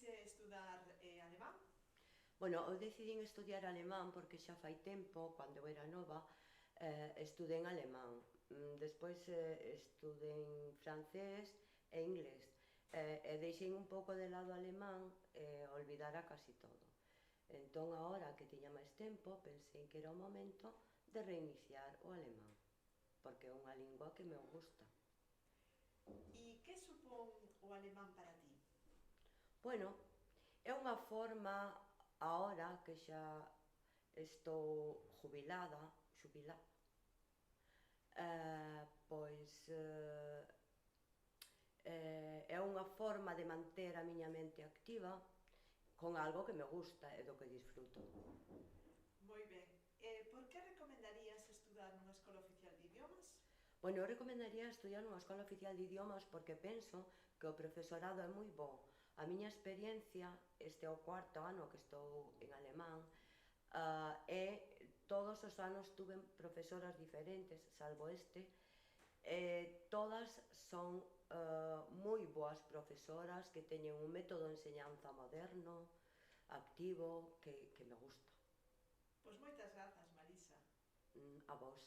decidise estudar alemán? Bueno, eu decidín estudiar alemán porque xa fai tempo, cando eu era nova, estudei en alemán. Despois estudei en francés e inglés. E deixei un pouco de lado alemán e olvidara casi todo. Entón, agora que tiña máis tempo, pensei que era o momento de reiniciar o alemán, porque é unha lingua que me gusta. E que supón o alemán para ti? Bueno, é unha forma, agora que xa estou xubilada, é unha forma de manter a miña mente activa con algo que me gusta e do que disfruto. Moi ben. Por que recomendarías estudar nunha escola oficial de idiomas? Bueno, eu recomendaría estudiar nunha escola oficial de idiomas porque penso que o profesorado é moi bo. A miña experiencia, este é o cuarto ano que estou en alemán, e todos os anos tuve profesoras diferentes, salvo este, e todas son moi boas profesoras que teñen un método de enseñanza moderno, activo, que me gusta. Pois moitas grazas, Marisa. A vos.